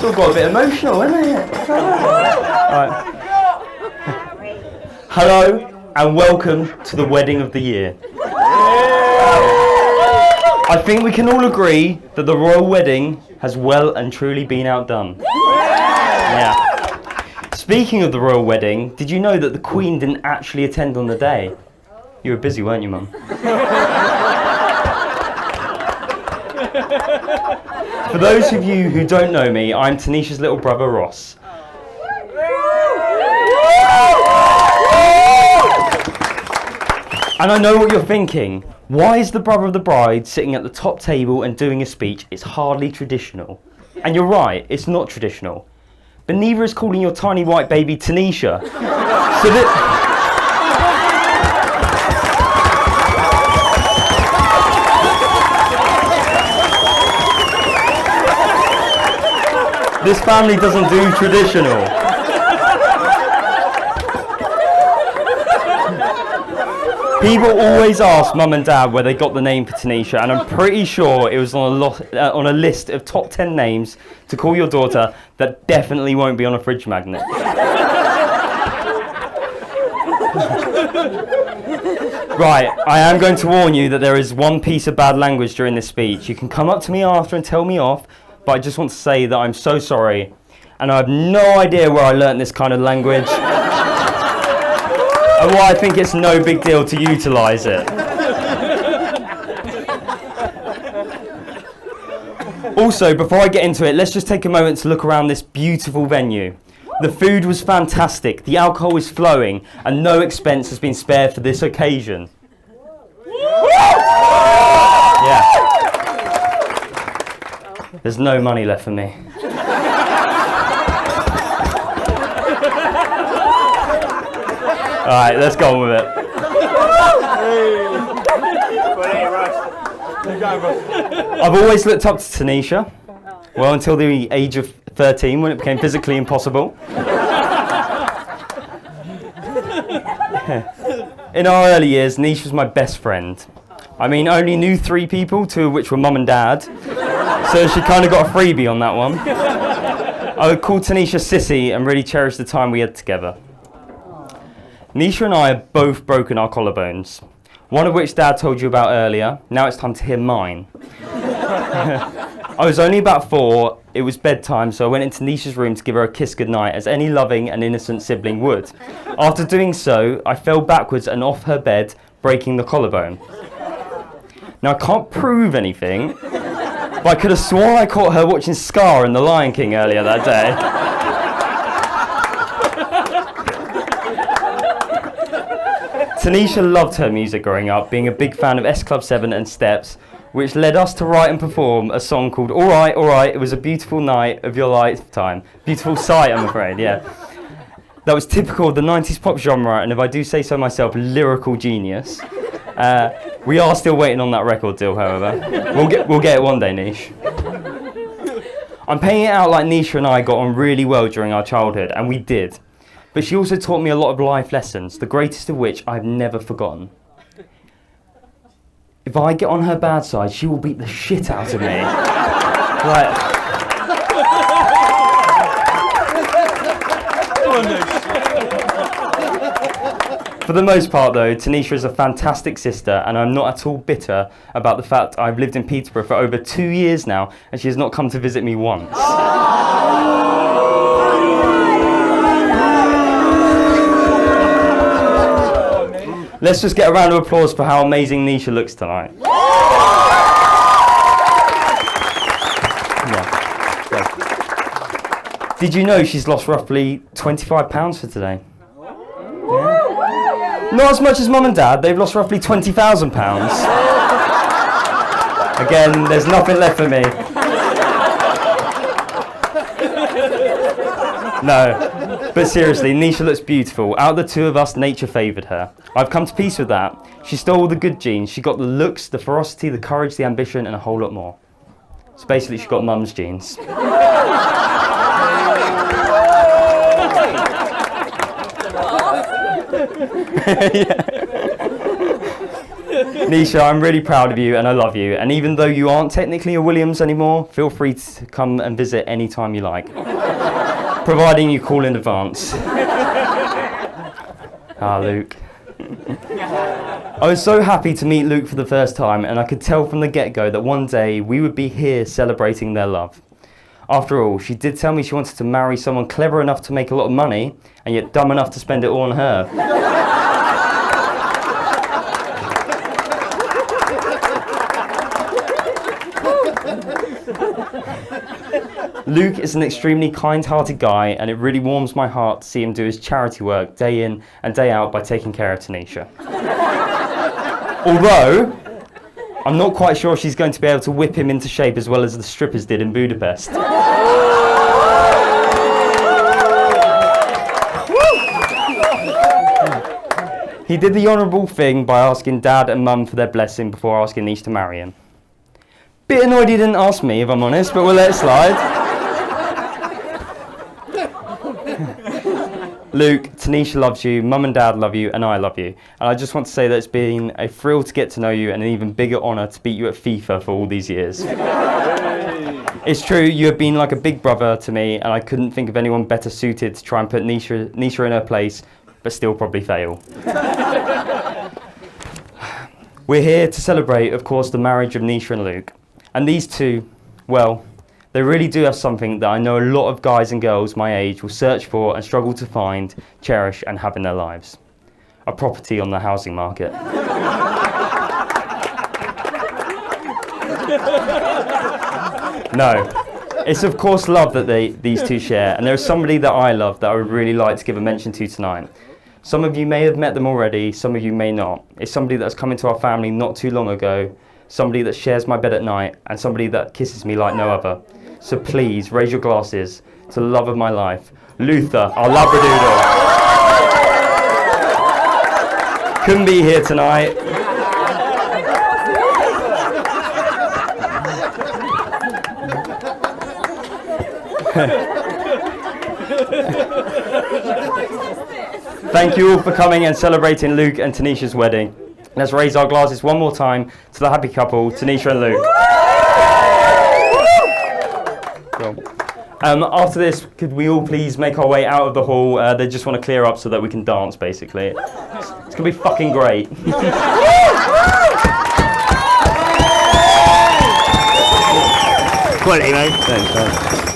It's all got a bit emotional, isn't it? Right. Hello and welcome to the wedding of the year. I think we can all agree that the royal wedding has well and truly been outdone. Yeah. Speaking of the royal wedding, did you know that the Queen didn't actually attend on the day? You were busy, weren't you, Mum? For those of you who don't know me, I'm Tanisha's little brother, Ross. And I know what you're thinking. Why is the brother of the bride sitting at the top table and doing a speech? It's hardly traditional. And you're right, it's not traditional. But neither is calling your tiny white baby Tanisha. This family doesn't do traditional. People always ask Mum and Dad where they got the name for Tanisha, and I'm pretty sure it was on a list of top 10 names to call your daughter that definitely won't be on a fridge magnet. Right, I am going to warn you that there is one piece of bad language during this speech. You can come up to me after and tell me off, but I just want to say that I'm so sorry, and I have no idea where I learnt this kind of language. And why I think it's no big deal to utilise it. Also, before I get into it, let's just take a moment to look around this beautiful venue. The food was fantastic, the alcohol is flowing, and no expense has been spared for this occasion. Yeah. There's no money left for me. Alright, let's go on with it. I've always looked up to Tanisha. Well, until the age of 13 when it became physically impossible. In our early years, Nisha was my best friend. I mean, I only knew 3 people, 2 of which were Mum and Dad. So she kind of got a freebie on that one. I would call Tanisha Sissy and really cherish the time we had together. Nisha and I have both broken our collarbones, one of which Dad told you about earlier. Now it's time to hear mine. I was only about 4, it was bedtime, so I went into Nisha's room to give her a kiss goodnight, as any loving and innocent sibling would. After doing so, I fell backwards and off her bed, breaking the collarbone. Now I can't prove anything, but I could have sworn I caught her watching Scar in The Lion King earlier that day. Tanisha loved her music growing up, being a big fan of S Club 7 and Steps, which led us to write and perform a song called Alright, Alright, It Was a Beautiful Night of Your Lifetime. Beautiful sight, I'm afraid, yeah. That was typical of the 90s pop genre, and if I do say so myself, lyrical genius. We are still waiting on that record deal, however. We'll get it one day, Nish. I'm paying it out like Nisha and I got on really well during our childhood, and we did. But she also taught me a lot of life lessons, the greatest of which I've never forgotten. If I get on her bad side, she will beat the shit out of me. For the most part though, Tanisha is a fantastic sister, and I'm not at all bitter about the fact I've lived in Peterborough for over 2 years now and she has not come to visit me once. Let's just get a round of applause for how amazing Nisha looks tonight. Yeah. Did you know she's lost roughly £25 for today? Yeah. Not as much as Mum and Dad, they've lost roughly £20,000. Again, there's nothing left for me. No. But seriously, Nisha looks beautiful. Out of the 2 of us, nature favoured her. I've come to peace with that. She stole all the good genes. She got the looks, the ferocity, the courage, the ambition, and a whole lot more. So basically, she got Mum's genes. Nisha, I'm really proud of you and I love you. And even though you aren't technically a Williams anymore, feel free to come and visit anytime you like. Providing you call in advance. Luke. I was so happy to meet Luke for the first time, and I could tell from the get-go that one day we would be here celebrating their love. After all, she did tell me she wanted to marry someone clever enough to make a lot of money, and yet dumb enough to spend it all on her. Luke is an extremely kind-hearted guy, and it really warms my heart to see him do his charity work day in and day out by taking care of Tanisha. Although, I'm not quite sure she's going to be able to whip him into shape as well as the strippers did in Budapest. He did the honourable thing by asking Dad and Mum for their blessing before asking Nish to marry him. Bit annoyed he didn't ask me, if I'm honest, but we'll let it slide. Luke, Tanisha loves you, Mum and Dad love you, and I love you. And I just want to say that it's been a thrill to get to know you and an even bigger honour to beat you at FIFA for all these years. It's true, you have been like a big brother to me, and I couldn't think of anyone better suited to try and put Nisha in her place, but still probably fail. We're here to celebrate, of course, the marriage of Nisha and Luke. And these two, well, they really do have something that I know a lot of guys and girls my age will search for and struggle to find, cherish and have in their lives. A property on the housing market. No, it's of course love that these two share, and there is somebody that I love that I would really like to give a mention to tonight. Some of you may have met them already, some of you may not. It's somebody that's come into our family not too long ago, somebody that shares my bed at night, and somebody that kisses me like no other. So please, raise your glasses to the love of my life, Luther, our Labradoodle. Couldn't be here tonight. Thank you all for coming and celebrating Luke and Tanisha's wedding. Let's raise our glasses one more time to the happy couple, Tanisha and Luke. After this, could we all please make our way out of the hall? They just want to clear up so that we can dance, basically. It's going to be fucking great. Quality, mate. Thanks.